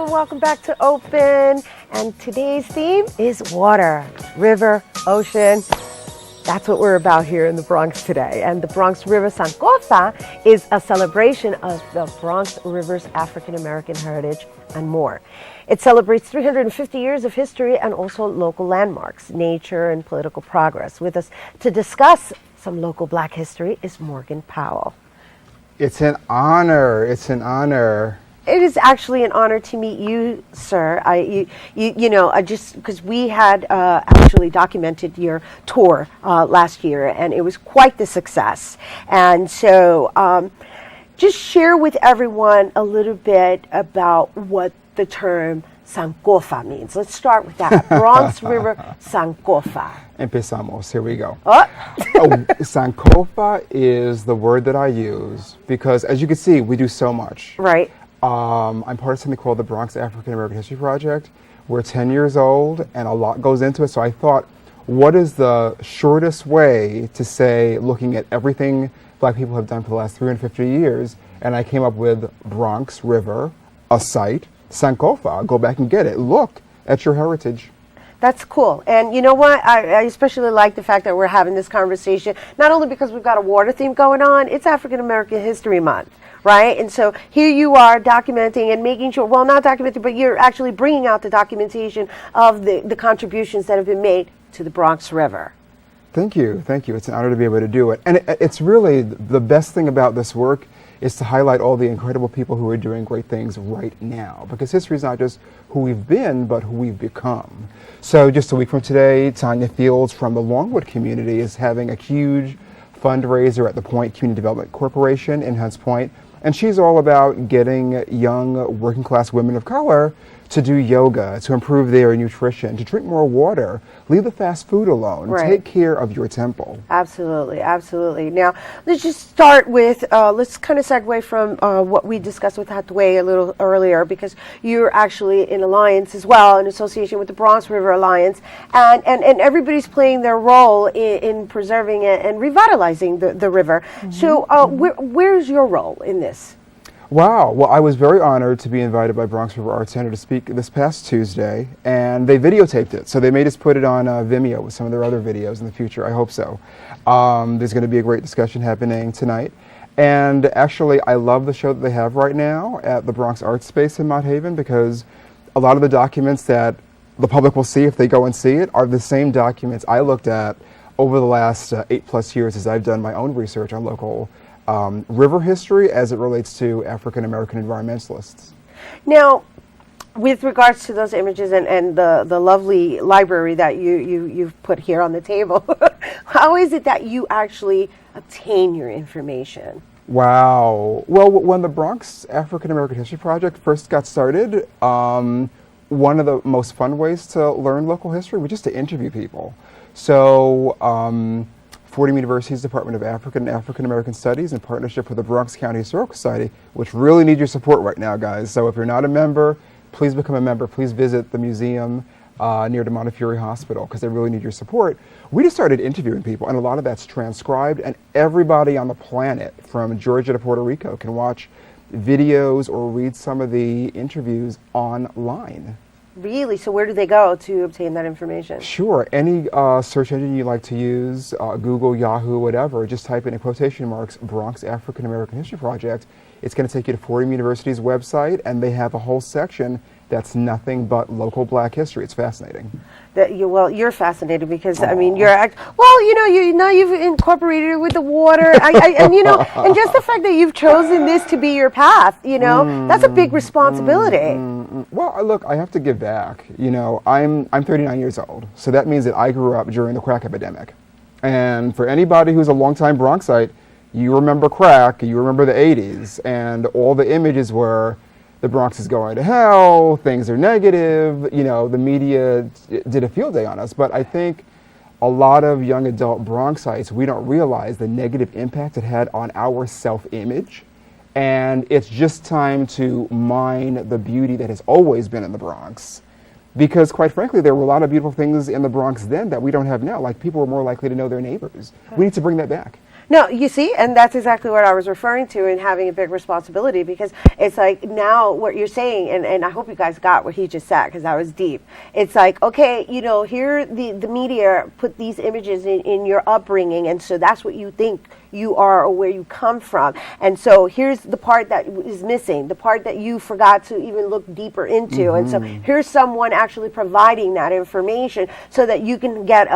welcome back to Open. And today's theme is water, river, ocean. That's what we're about here in the Bronx today. And the Bronx River Sankofa is a celebration of the Bronx River's African American heritage and more. It celebrates 350 years of history and also local landmarks, nature, and political progress. With us to discuss some local Black history is Morgan Powell. It's an honor. It's an honor. It is actually an honor to meet you, sir. I just because we had actually documented your tour last year, and it was quite the success. And so, just share with everyone a little bit about what the term Sankofa means. Let's start with that. Bronx River Sankofa. Empezamos. Here we go. Oh. Sankofa is the word that I use because, as you can see, we do so much. Right. I'm part of something called the Bronx African American History Project. We're 10 years old, and a lot goes into it. So I thought, what is the shortest way to say, looking at everything Black people have done for the last 350 years, and I came up with Bronx River, a site, Sankofa. Go back and get it. Look at your heritage. That's cool. And you know what? I especially like the fact that we're having this conversation, not only because we've got a water theme going on, it's African American History Month, right? And so here you are documenting and making sure, well, not documenting, but you're actually bringing out the documentation of the contributions that have been made to the Bronx River. Thank you. Thank you. It's an honor to be able to do it. And it's really the best thing about this work is to highlight all the incredible people who are doing great things right now. Because history is not just who we've been, but who we've become. So just a week from today, Tanya Fields from the Longwood community is having a huge fundraiser at the Point Community Development Corporation in Hunts Point. And she's all about getting young working class women of color to do yoga, to improve their nutrition, to drink more water, leave the fast food alone, right. Take care of your temple. Absolutely, absolutely. Now, let's just start with, let's kind of segue from what we discussed with Hatway a little earlier, because you're actually in alliance as well, in association with the Bronx River Alliance, and everybody's playing their role in preserving it and revitalizing the river. Mm-hmm. So where's your role in this? Wow. Well, I was very honored to be invited by Bronx River Arts Center to speak this past Tuesday, and they videotaped it. So they made us put it on Vimeo with some of their other videos in the future. I hope so. There's going to be a great discussion happening tonight. And actually, I love the show that they have right now at the Bronx Arts Space in Mount Haven, because a lot of the documents that the public will see if they go and see it are the same documents I looked at over the last 8+ years as I've done my own research on local river history as it relates to African American environmentalists. Now, with regards to those images and the lovely library that you've put here on the table, how is it that you actually obtain your information? Wow. Well, when the Bronx African American History Project first got started, one of the most fun ways to learn local history was just to interview people. So Fordham University's Department of African American Studies, in partnership with the Bronx County Historical Society, which really need your support right now, guys. So if you're not a member, please become a member. Please visit the museum near the Montefiore Hospital, because they really need your support. We just started interviewing people, and a lot of that's transcribed, and everybody on the planet, from Georgia to Puerto Rico, can watch videos or read some of the interviews online. Really? So where do they go to obtain that information? Sure. Any search engine you like to use, Google, Yahoo, whatever, just type in quotation marks, Bronx African American History Project. It's going to take you to Fordham University's website, and they have a whole section that's nothing but local Black history. It's fascinating. Well, you're fascinated because, I mean, you've incorporated it with the water, and just the fact that you've chosen this to be your path, that's a big responsibility. Well, look, I have to give back. I'm 39 years old, so that means that I grew up during the crack epidemic. And for anybody who's a longtime Bronxite, you remember crack, you remember the 80s, and all the images were, the Bronx is going to hell, things are negative, the media did a field day on us. But I think a lot of young adult Bronxites, we don't realize the negative impact it had on our self-image. And it's just time to mine the beauty that has always been in the Bronx. Because quite frankly, there were a lot of beautiful things in the Bronx then that we don't have now. Like, people were more likely to know their neighbors. We need to bring that back. No, you see, and that's exactly what I was referring to in having a big responsibility, because it's like now what you're saying, and I hope you guys got what he just said, because that was deep. It's like, okay, here the media put these images in your upbringing, and so that's what you think you are or where you come from. And so here's the part that is missing, the part that you forgot to even look deeper into. And so here's someone actually providing that information so that you can get,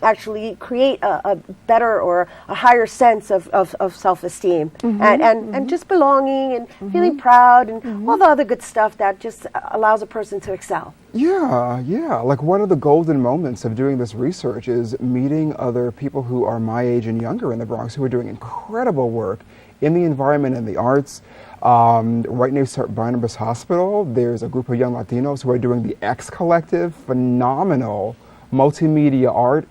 actually create a better or a higher sense of self-esteem and just belonging and feeling proud and all the other good stuff that just allows a person to excel. Yeah. Like one of the golden moments of doing this research is meeting other people who are my age and younger in the Bronx who are doing incredible work in the environment and the arts. Right near St. Barnabas Hospital, there's a group of young Latinos who are doing the X Collective, phenomenal multimedia art.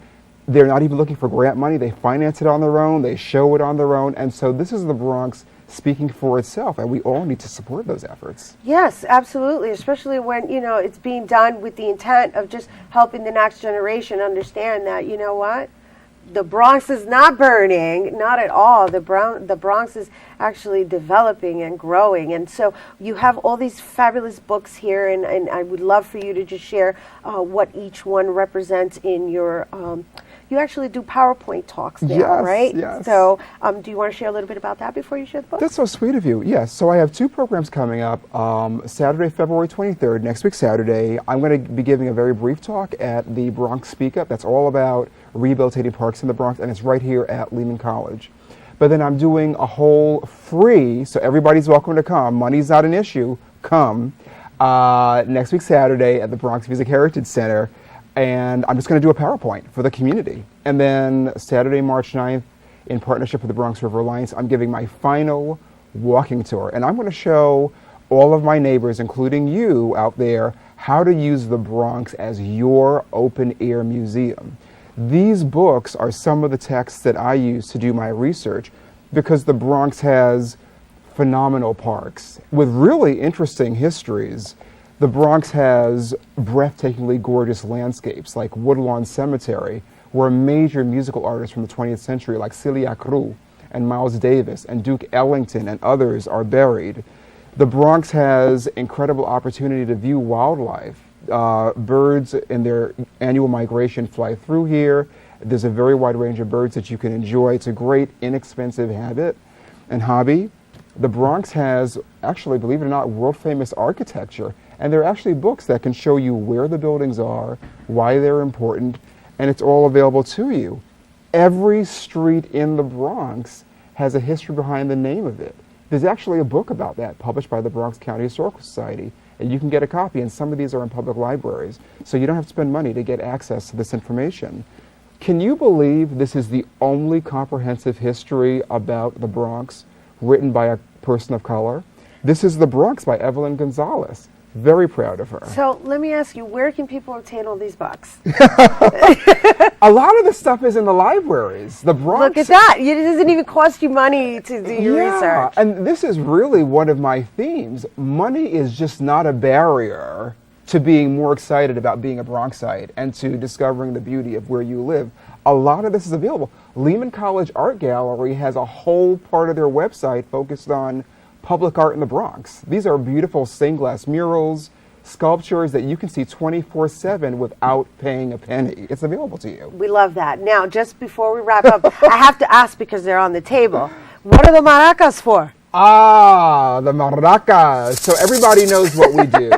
They're not even looking for grant money. They finance it on their own. They show it on their own. And so this is the Bronx speaking for itself, and we all need to support those efforts. Yes, absolutely, especially when, it's being done with the intent of just helping the next generation understand that, you know what? The Bronx is not burning, not at all. The Bronx is actually developing and growing. And so you have all these fabulous books here, and I would love for you to just share what each one represents in your you actually do PowerPoint talks now, right? Yes. So do you want to share a little bit about that before you share the book? That's so sweet of you. Yes. So I have two programs coming up. Saturday, February 23rd, next week Saturday, I'm going to be giving a very brief talk at the Bronx Speak Up. That's all about rehabilitating parks in the Bronx, and it's right here at Lehman College. But then I'm doing a whole free, so everybody's welcome to come. Money's not an issue. Come. Next week Saturday at the Bronx Music Heritage Center. And I'm just going to do a PowerPoint for the community. And then Saturday, March 9th, in partnership with the Bronx River Alliance, I'm giving my final walking tour. And I'm going to show all of my neighbors, including you out there, how to use the Bronx as your open-air museum. These books are some of the texts that I use to do my research, because the Bronx has phenomenal parks with really interesting histories. The Bronx has breathtakingly gorgeous landscapes like Woodlawn Cemetery, where major musical artists from the 20th century like Celia Cruz and Miles Davis and Duke Ellington and others are buried. The Bronx has incredible opportunity to view wildlife. Birds in their annual migration fly through here. There's a very wide range of birds that you can enjoy. It's a great, inexpensive habit and hobby. The Bronx has, actually, believe it or not, world-famous architecture. And there are actually books that can show you where the buildings are, why they're important, and it's all available to you. Every street in the Bronx has a history behind the name of it. There's actually a book about that published by the Bronx County Historical Society, and you can get a copy, and some of these are in public libraries, so you don't have to spend money to get access to this information. Can you believe this is the only comprehensive history about the Bronx written by a person of color? This is The Bronx by Evelyn Gonzalez. Very proud of her. So let me ask you, where can people obtain all these books? A lot of the stuff is in the libraries. The Bronx. Look at that. It doesn't even cost you money to do your research. And this is really one of my themes. Money is just not a barrier to being more excited about being a Bronxite and to discovering the beauty of where you live. A lot of this is available. Lehman College Art Gallery has a whole part of their website focused on public art in the Bronx. These are beautiful stained glass murals, sculptures that you can see 24/7 without paying a penny. It's available to you. We love that. Now, just before we wrap up, I have to ask, because they're on the table, what are the maracas for? The maracas. So everybody knows what we do.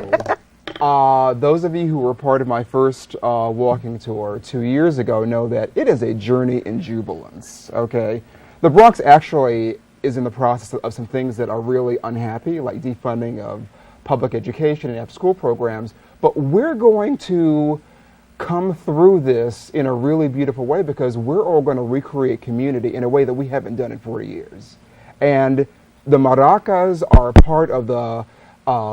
Those of you who were part of my first walking tour 2 years ago know that it is a journey in jubilance, okay? The Bronx actually is in the process of some things that are really unhappy, like defunding of public education and after-school programs, but we're going to come through this in a really beautiful way, because we're all going to recreate community in a way that we haven't done in 40 years. And the maracas are part of the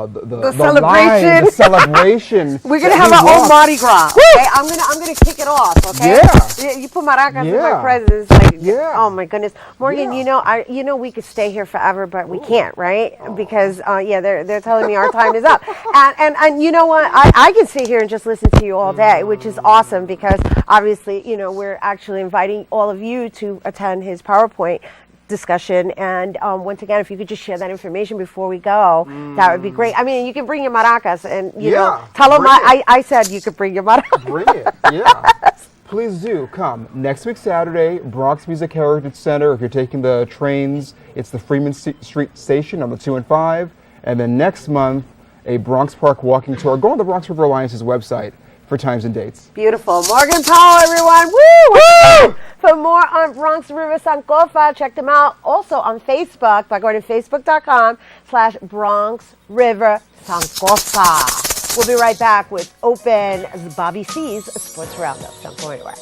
the celebration. line, the celebration. We're gonna have our own Mardi Gras. Okay? I'm gonna kick it off. Okay. Yeah. You put maracas in my Yeah. presence. Like, Yeah. oh my goodness, Morgan. Yeah. You know we could stay here forever, but we can't, right? Because they're telling me our time is up. And you know what? I can sit here and just listen to you all day, which is awesome because obviously, we're actually inviting all of you to attend his PowerPoint discussion. And once again, if you could just share that information before we go, that would be great. I mean, you can bring your maracas and, tell them I said you could bring your maracas. Bring it, yeah. Please do come. Next week, Saturday, Bronx Music Heritage Center. If you're taking the trains, it's the Freeman Street Station on the 2 and 5. And then next month, a Bronx Park walking tour. Go on the Bronx River Alliance's website for times and dates. Beautiful. Morgan Powell, everyone. Woo! Woo! For more on Bronx River Sankofa, check them out also on Facebook by going to facebook.com/Bronx River Sankofa. We'll be right back with Open Bobby C's Sports Roundup. Don't go anywhere.